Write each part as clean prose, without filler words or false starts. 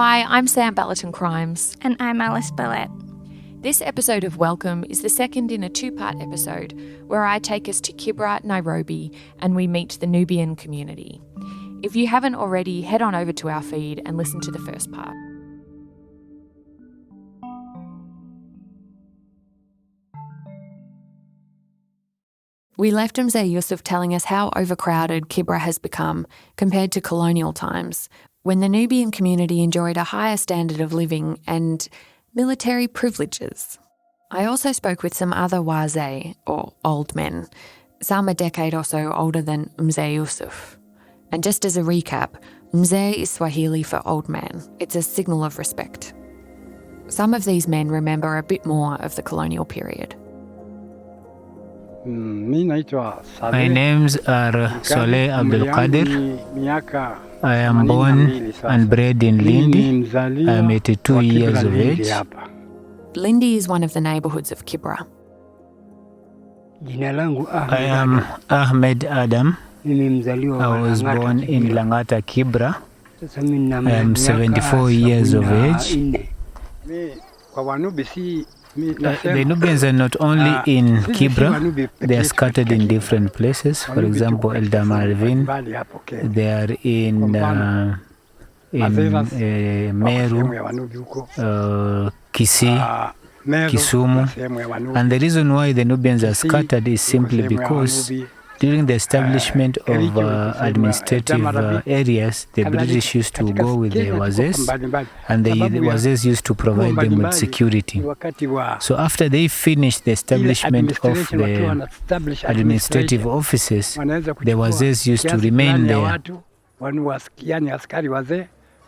Hi, I'm Sam Ballaton-Crimes. And I'm Alice Billette. This episode of Welcome is the second in a two-part episode where I take us to Kibra, Nairobi, and we meet the Nubian community. If you haven't already, head on over to our feed and listen to the first part. We left Mzee Yusuf telling us how overcrowded Kibra has become compared to colonial times, when the Nubian community enjoyed a higher standard of living and military privileges. I also spoke with some other wazee, or old men, some a decade or so older than Mzee Yusuf. And just as a recap, Mzee is Swahili for old man. It's a signal of respect. Some of these men remember a bit more of the colonial period. My names are Soleh Abdul Qadir. I am born and bred in Lindi. I am 82 years of age. Lindi is one of the neighbourhoods of Kibra. I am Ahmed Adam. I was born in Langata, Kibra. I am 74 years of age. The Nubians are not only in Kibra, they are scattered in different places. For example, Eldamarvin, they are in Meru, Kisii, Kisumu. And the reason why the Nubians are scattered is simply because during the establishment of administrative areas, the British used to go with the Wazes, and the Wazes used to provide them with security. So after they finished the establishment of the administrative offices, the Wazes used to remain there.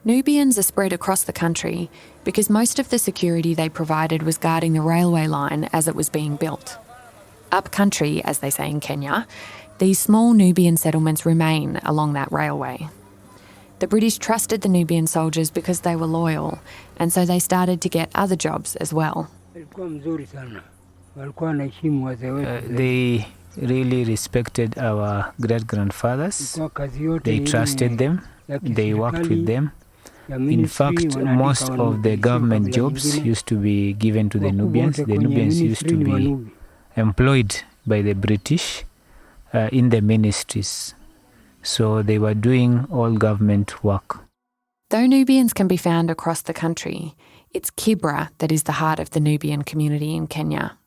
Nubians are spread across the country because most of the security they provided was guarding the railway line as it was being built. Up country, as they say in Kenya, these small Nubian settlements remain along that railway. The British trusted the Nubian soldiers because they were loyal, and so they started to get other jobs as well. They really respected our great-grandfathers. They trusted them. They worked with them. In fact, most of the government jobs used to be given to the Nubians. The Nubians used to be employed by the British in the ministries. So they were doing all government work. Though Nubians can be found across the country, it's Kibra that is the heart of the Nubian community in Kenya.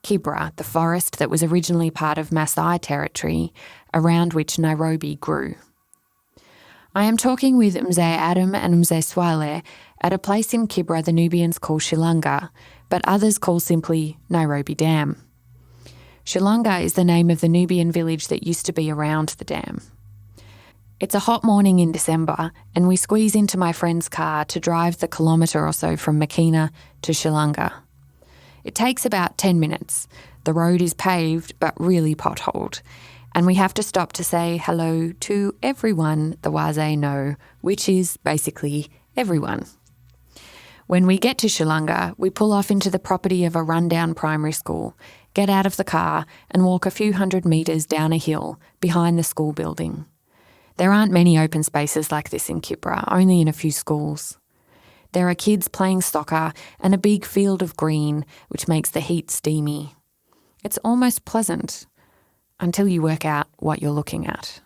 Kibra, the forest that was originally part of Maasai territory, around which Nairobi grew. I am talking with Mzee Adam and Mzee Swale at a place in Kibra the Nubians call Shilanga, but others call simply Nairobi Dam. Shilanga is the name of the Nubian village that used to be around the dam. It's a hot morning in December, and we squeeze into my friend's car to drive the kilometre or so from Makina to Shilanga. It takes about 10 minutes. The road is paved but really potholed, and we have to stop to say hello to everyone the Wazee know, which is basically everyone. When we get to Shilanga, we pull off into the property of a rundown primary school, get out of the car and walk a few hundred metres down a hill behind the school building. There aren't many open spaces like this in Kibra, only in a few schools. There are kids playing soccer and a big field of green, which makes the heat steamy. It's almost pleasant, until you work out what you're looking at.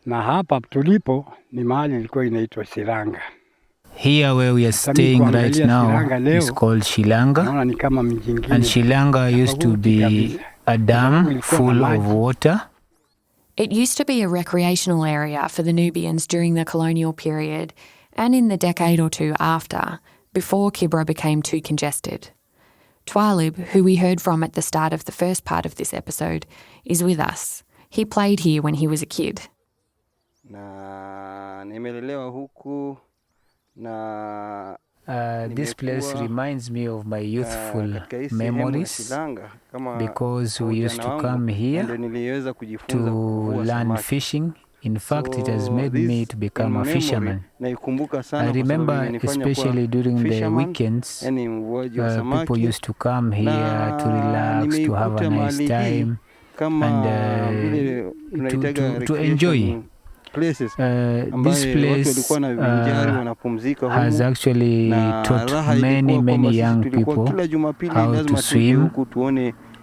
Na hapa tulipo ni mahali ilikuwa inaitwa Shilanga. Here where we are staying right now is called Shilanga, and Shilanga used to be a dam full of water. It used to be a recreational area for the Nubians during the colonial period and in the decade or two after, before Kibra became too congested. Twalib, who we heard from at the start of the first part of this episode, is with us. He played here when he was a kid. This place reminds me of my youthful memories because we used to come here to learn fishing. In fact, it has made me to become a fisherman. I remember, especially during the weekends, people used to come here to relax, to have a nice time, and to enjoy. This place has actually taught many young people how to swim,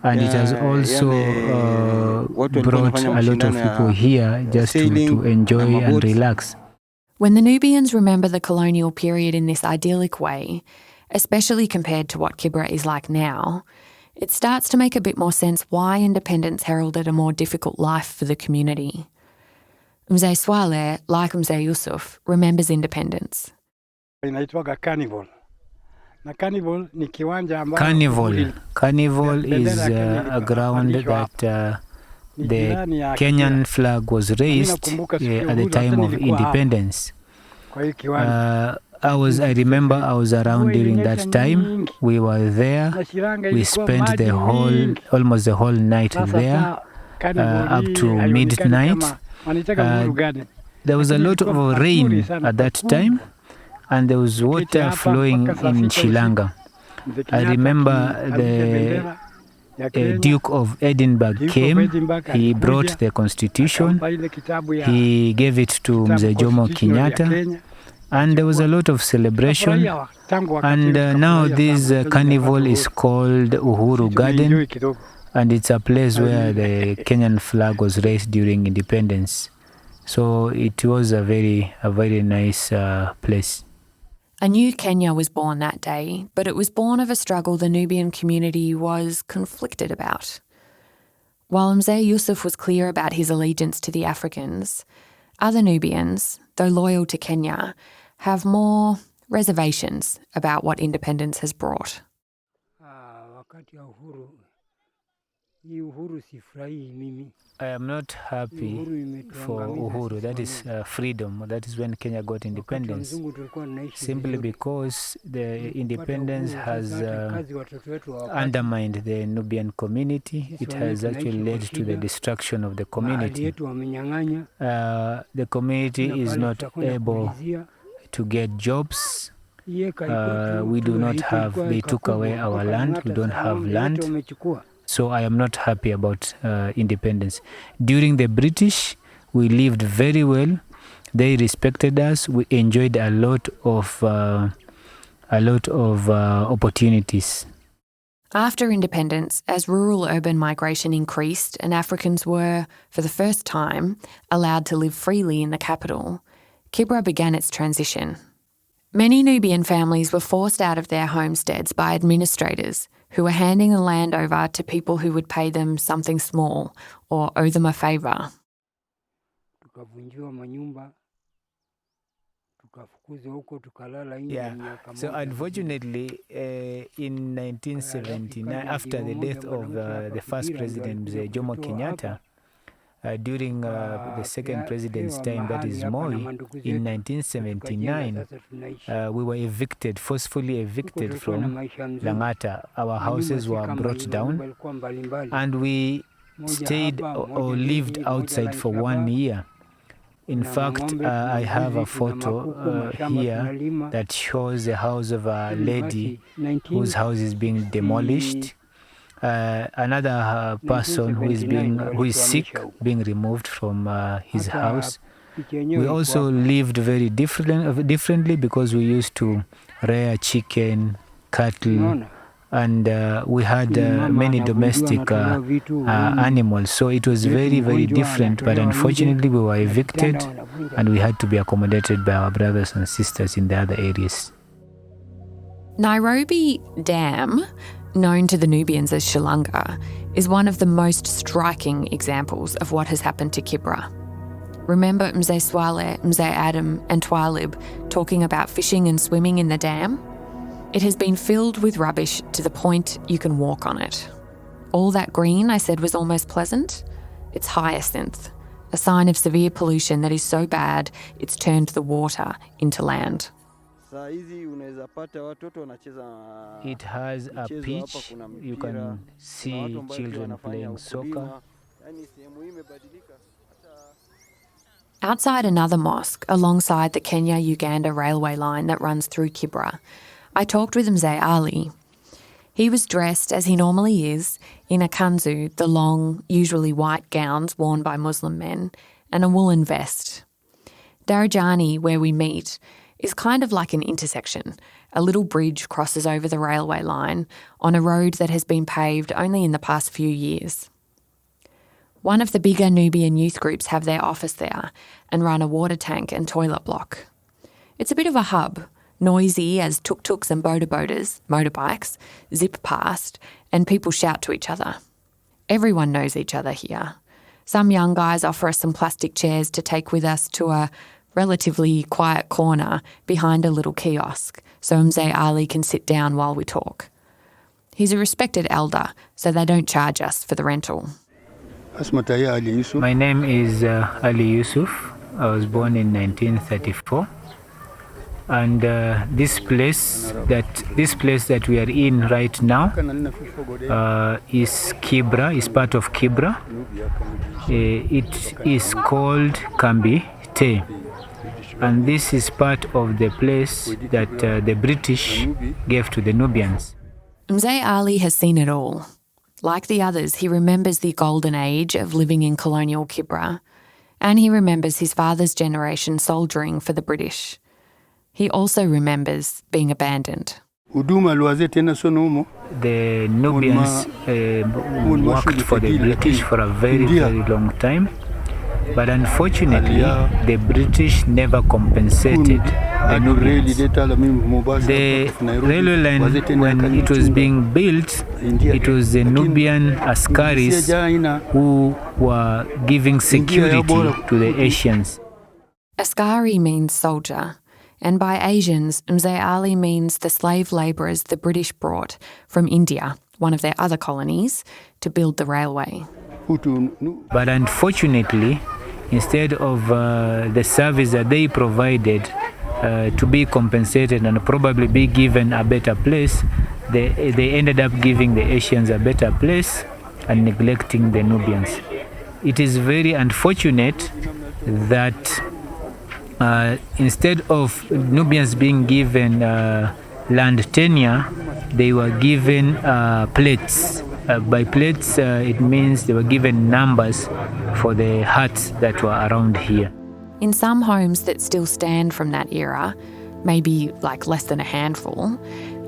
and it has also brought a lot of people here just to enjoy and relax. When the Nubians remember the colonial period in this idyllic way, especially compared to what Kibra is like now, it starts to make a bit more sense why independence heralded a more difficult life for the community. Mzee Swaleh, like Mzee Yusuf, remembers independence. Carnival is a ground that the Kenyan flag was raised at the time of independence. I remember I was around during that time. We were there. We spent almost the whole night there, up to midnight. There was a lot of rain at that time, and there was water flowing in Shilanga. I remember the Duke of Edinburgh came. He brought the constitution. He gave it to Mzee Jomo Kenyatta. And there was a lot of celebration. And now this carnival is called Uhuru Garden. And it's a place where the Kenyan flag was raised during independence. So it was a very nice place. A new Kenya was born that day, but it was born of a struggle the Nubian community was conflicted about. While Mzee Yusuf was clear about his allegiance to the Africans, other Nubians, though loyal to Kenya, have more reservations about what independence has brought. I am not happy for Uhuru, that is freedom. That is when Kenya got independence. Simply because the independence has undermined the Nubian community. It has actually led to the destruction of the community. The community is not able to get jobs. We do not have, they took away our land. We don't have land. So I am not happy about independence. During the British, we lived very well. They respected us. We enjoyed a lot of opportunities. After independence, as rural-urban migration increased and Africans were, for the first time, allowed to live freely in the capital, Kibra began its transition. Many Nubian families were forced out of their homesteads by administrators who were handing the land over to people who would pay them something small or owe them a favour. Yeah. So unfortunately, in 1979, after the death of the first president, Jomo Kenyatta, during the second president's time, that is Moi, in 1979, we were forcefully evicted from Langata. Our houses were brought down, and we stayed or lived outside for 1 year. In fact, I have a photo here that shows the house of a lady whose house is being demolished. Another person who is sick, being removed from his house. We also lived very differently because we used to rear chicken, cattle, and we had many domestic animals. So it was very different. But unfortunately, we were evicted, and we had to be accommodated by our brothers and sisters in the other areas. Nairobi Dam, known to the Nubians as Shilanga, is one of the most striking examples of what has happened to Kibra. Remember Mzee Swaleh, Mzee Adam and Twalib talking about fishing and swimming in the dam? It has been filled with rubbish to the point you can walk on it. All that green I said was almost pleasant? It's hyacinth, a sign of severe pollution that is so bad it's turned the water into land. It has a pitch. You can see children playing soccer. Outside another mosque, alongside the Kenya-Uganda railway line that runs through Kibra, I talked with Mzee Ali. He was dressed, as he normally is, in a kanzu, the long, usually white gowns worn by Muslim men, and a woolen vest. Darajani, where we meet, is kind of like an intersection. A little bridge crosses over the railway line on a road that has been paved only in the past few years. One of the bigger Nubian youth groups have their office there and run a water tank and toilet block. It's a bit of a hub, noisy as tuk-tuks and motorbikes, zip past and people shout to each other. Everyone knows each other here. Some young guys offer us some plastic chairs to take with us to a relatively quiet corner behind a little kiosk so Mzee Ali can sit down while we talk. He's a respected elder, so they don't charge us for the rental. My name is Ali Yusuf. I was born in 1934. And this place that we are in right now is Kibra, is part of Kibra. It is called Kambi Te. And this is part of the place that the British gave to the Nubians. Mzee Ali has seen it all. Like the others, he remembers the golden age of living in colonial Kibra, and he remembers his father's generation soldiering for the British. He also remembers being abandoned. The Nubians worked for the British for a very, very long time. But unfortunately, the British never compensated the Nubians. The railway line, when it was being built, it was the Nubian Askaris who were giving security to the Asians. Askari means soldier, and by Asians, Mzee Ali means the slave labourers the British brought from India, one of their other colonies, to build the railway. But unfortunately, instead of the service that they provided to be compensated and probably be given a better place, they ended up giving the Asians a better place and neglecting the Nubians. It is very unfortunate that instead of Nubians being given land tenure, they were given plates. By plates, it means they were given numbers for the huts that were around here. In some homes that still stand from that era, maybe like less than a handful,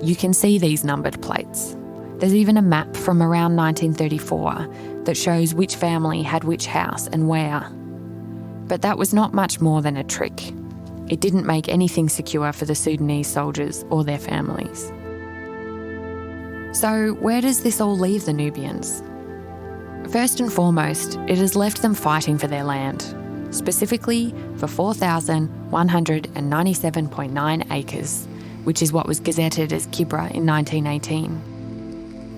you can see these numbered plates. There's even a map from around 1934 that shows which family had which house and where. But that was not much more than a trick. It didn't make anything secure for the Sudanese soldiers or their families. So where does this all leave the Nubians? First and foremost, it has left them fighting for their land, specifically for 4,197.9 acres, which is what was gazetted as Kibra in 1918.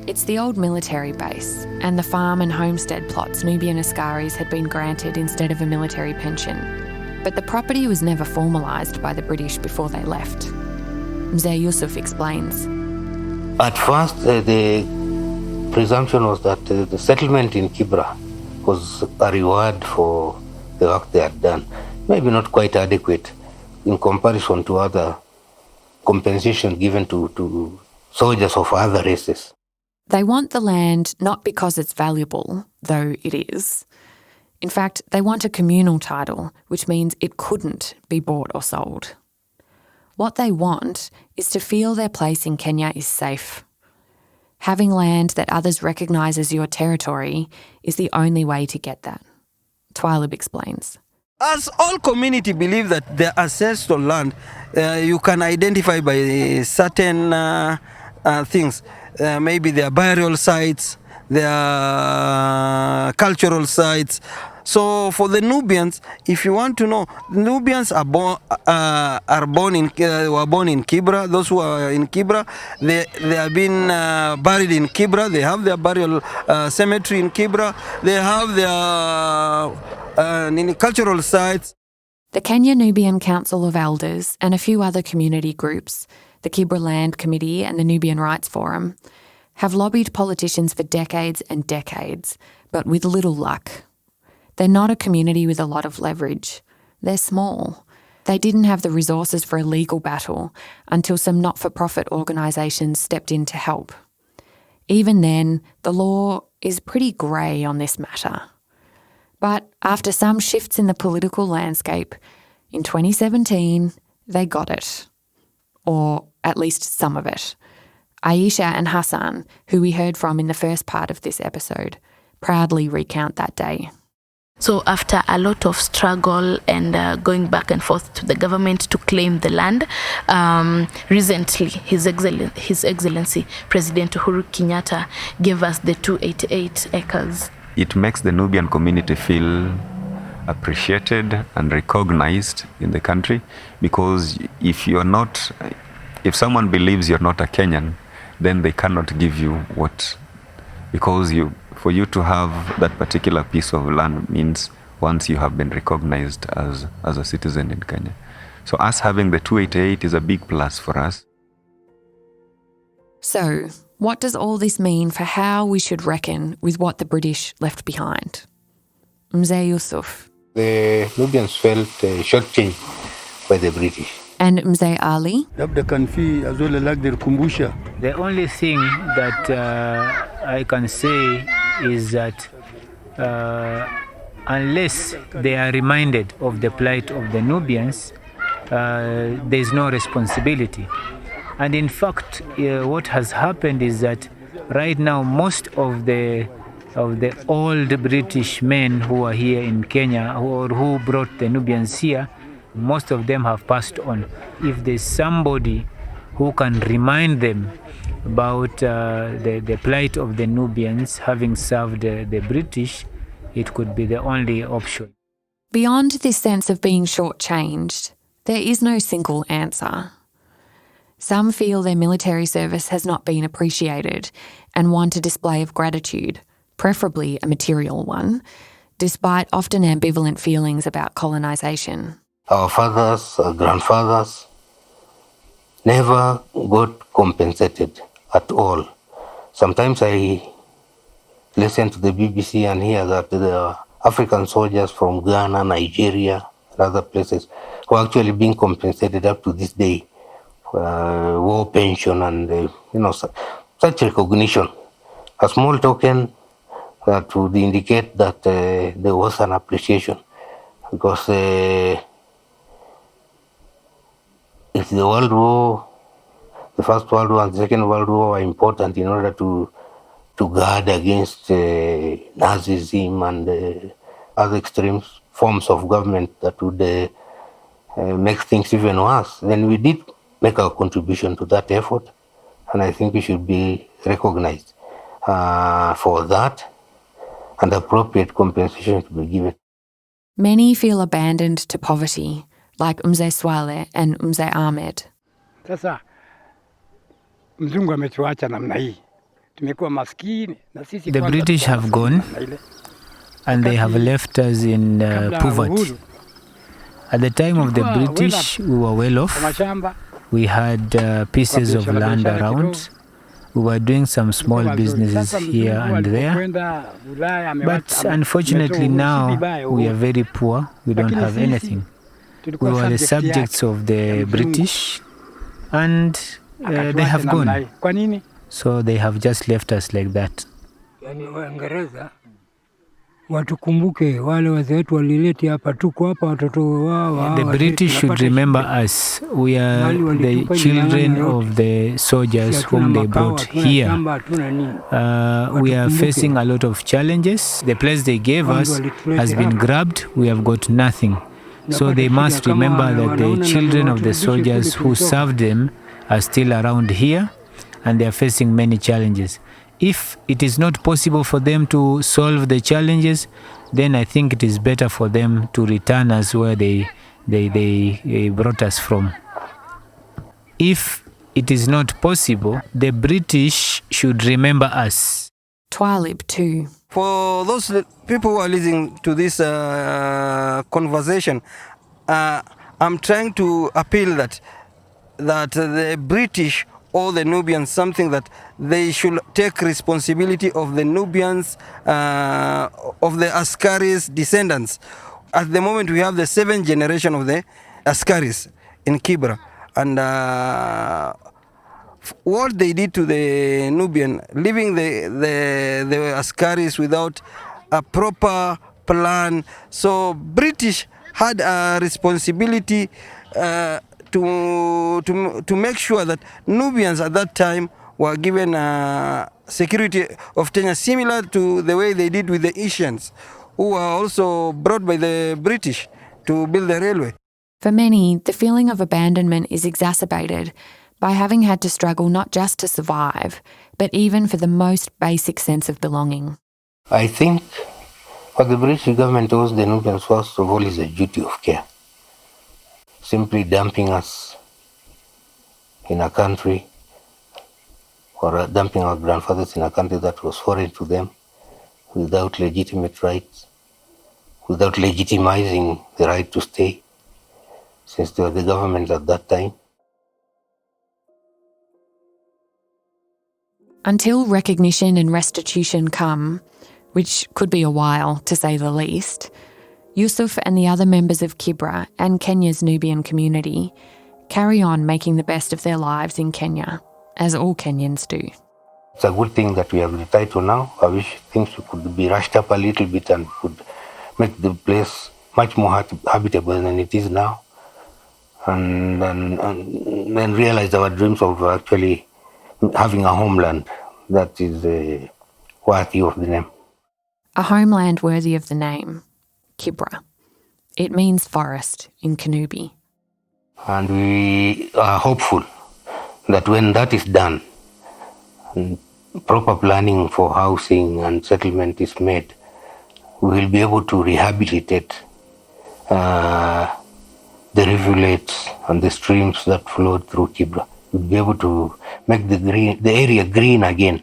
It's the old military base and the farm and homestead plots Nubian Askaris had been granted instead of a military pension. But the property was never formalised by the British before they left. Mzee Yusuf explains. At first, the presumption was that the settlement in Kibra was a reward for the work they had done. Maybe not quite adequate in comparison to other compensation given to soldiers of other races. They want the land not because it's valuable, though it is. In fact, they want a communal title, which means it couldn't be bought or sold. What they want is to feel their place in Kenya is safe. Having land that others recognise as your territory is the only way to get that. Twalib explains. As all community believe that their ancestral land, you can identify by certain things. Maybe their burial sites, their cultural sites. So for the Nubians, if you want to know, Nubians were born in Kibra. Those who are in Kibra, they have been buried in Kibra. They have their burial cemetery in Kibra. They have their cultural sites. The Kenya Nubian Council of Elders and a few other community groups, the Kibra Land Committee and the Nubian Rights Forum, have lobbied politicians for decades and decades, but with little luck. They're not a community with a lot of leverage. They're small. They didn't have the resources for a legal battle until some not-for-profit organisations stepped in to help. Even then, the law is pretty grey on this matter. But after some shifts in the political landscape, In 2017, they got it. Or at least some of it. Aisha and Hassan, who we heard from in the first part of this episode, proudly recount that day. So after a lot of struggle and going back and forth to the government to claim the land, recently His Excellency President Uhuru Kenyatta gave us the 288 acres. It makes the Nubian community feel appreciated and recognized in the country, because if someone believes you're not a Kenyan, then they cannot give you what, because for you to have that particular piece of land means once you have been recognized as a citizen in Kenya. So us having the 288 is a big plus for us. So, what does all this mean for how we should reckon with what the British left behind? Mzee Yusuf. The Nubians felt shortchanged by the British. And Mzee Ali. The only thing that I can say is that unless they are reminded of the plight of the Nubians, there is no responsibility. And in fact, what has happened is that right now most of the old British men who are here in Kenya or who brought the Nubians here, most of them have passed on. If there's somebody who can remind them about the plight of the Nubians having served the British, it could be the only option. Beyond this sense of being shortchanged, there is no single answer. Some feel their military service has not been appreciated and want a display of gratitude, preferably a material one, despite often ambivalent feelings about colonisation. Our fathers, our grandfathers never got compensated at all. Sometimes I listen to the BBC and hear that the African soldiers from Ghana, Nigeria, and other places who are actually being compensated up to this day. War pension and, such recognition. A small token that would indicate that there was an appreciation. Because if the World War, the First World War and the Second World War are important in order to guard against Nazism and other extreme forms of government that would make things even worse, then we did make our contribution to that effort, and I think we should be recognized for that, and appropriate compensation to be given. Many feel abandoned to poverty, like Mzee Swale and Mzee Ahmed. Sasa mzungu ametuacha namna hii. Tumekuwa maskini na sisi. The British have gone and they have left us in poverty. At the time of the British, we were well off. We had pieces of land around. We were doing some small businesses here and there. But unfortunately now, we are very poor. We don't have anything. We were the subjects of the British, and they have gone. So they have just left us like that. The British should remember us. We are the children of the soldiers whom they brought here. We are facing a lot of challenges. The place they gave us has been grabbed. We have got nothing. So they must remember that the children of the soldiers who served them are still around here, and they are facing many challenges. If it is not possible for them to solve the challenges, then I think it is better for them to return us where they brought us from. If it is not possible, the British should remember us. Twalib too. For those people who are listening to this conversation, I'm trying to appeal that the British or the Nubians, something that they should take responsibility of the Nubians, of the Askaris descendants. At the moment, we have the 7th generation of the Askaris in Kibra. And what they did to the Nubian, leaving the Askaris without a proper plan. So British had a responsibility to make sure that Nubians at that time were given security of tenure similar to the way they did with the Asians, who were also brought by the British to build the railway. For many, the feeling of abandonment is exacerbated by having had to struggle not just to survive, but even for the most basic sense of belonging. I think what the British government owes the Nubians first of all is a duty of care. Simply dumping us in a country, or dumping our grandfathers in a country that was foreign to them, without legitimate rights, without legitimizing the right to stay, since they were the government at that time. Until recognition and restitution come, which could be a while to say the least, Yusuf and the other members of Kibra and Kenya's Nubian community carry on making the best of their lives in Kenya, as all Kenyans do. It's a good thing that we have the title now. I wish things could be rushed up a little bit and could make the place much more habitable than it is now, and then realize our dreams of actually having a homeland that is worthy of the name. A homeland worthy of the name, Kibra. It means forest in Kanubi. And we are hopeful that when that is done, and proper planning for housing and settlement is made, we will be able to rehabilitate the rivulets and the streams that flowed through Kibra. We'll be able to make the area green again.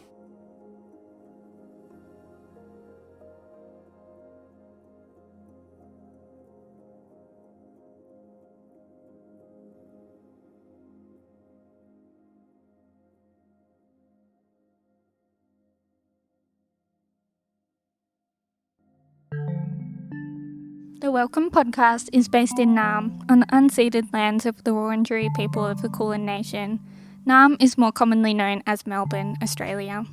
The Welcome podcast is based in Naarm, on the unceded lands of the Wurundjeri people of the Kulin Nation. Naarm is more commonly known as Melbourne, Australia.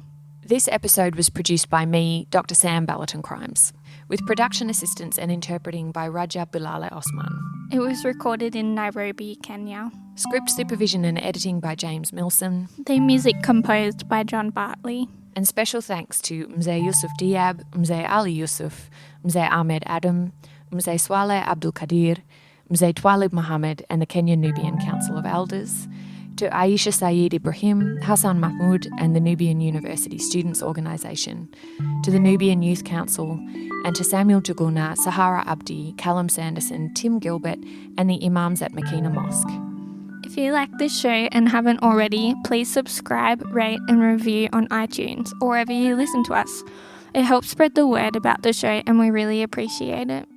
This episode was produced by me, Dr. Sam Ballaton-Crimes, with production assistance and interpreting by Raja Bilale Osman. It was recorded in Nairobi, Kenya. Script supervision and editing by James Milson. Theme music composed by John Bartley. And special thanks to Mzee Yusuf Diab, Mzee Ali Yusuf, Mzee Ahmed Adam, Mzee Swaleh Abdul Qadir, Mzee Twalib Mohammed and the Kenyan Nubian Council of Elders, to Aisha Saeed Ibrahim, Hassan Mahmoud and the Nubian University Students' Organisation, to the Nubian Youth Council, and to Samuel Juguna, Sahara Abdi, Callum Sanderson, Tim Gilbert and the Imams at Makina Mosque. If you like this show and haven't already, please subscribe, rate and review on iTunes or wherever you listen to us. It helps spread the word about the show and we really appreciate it.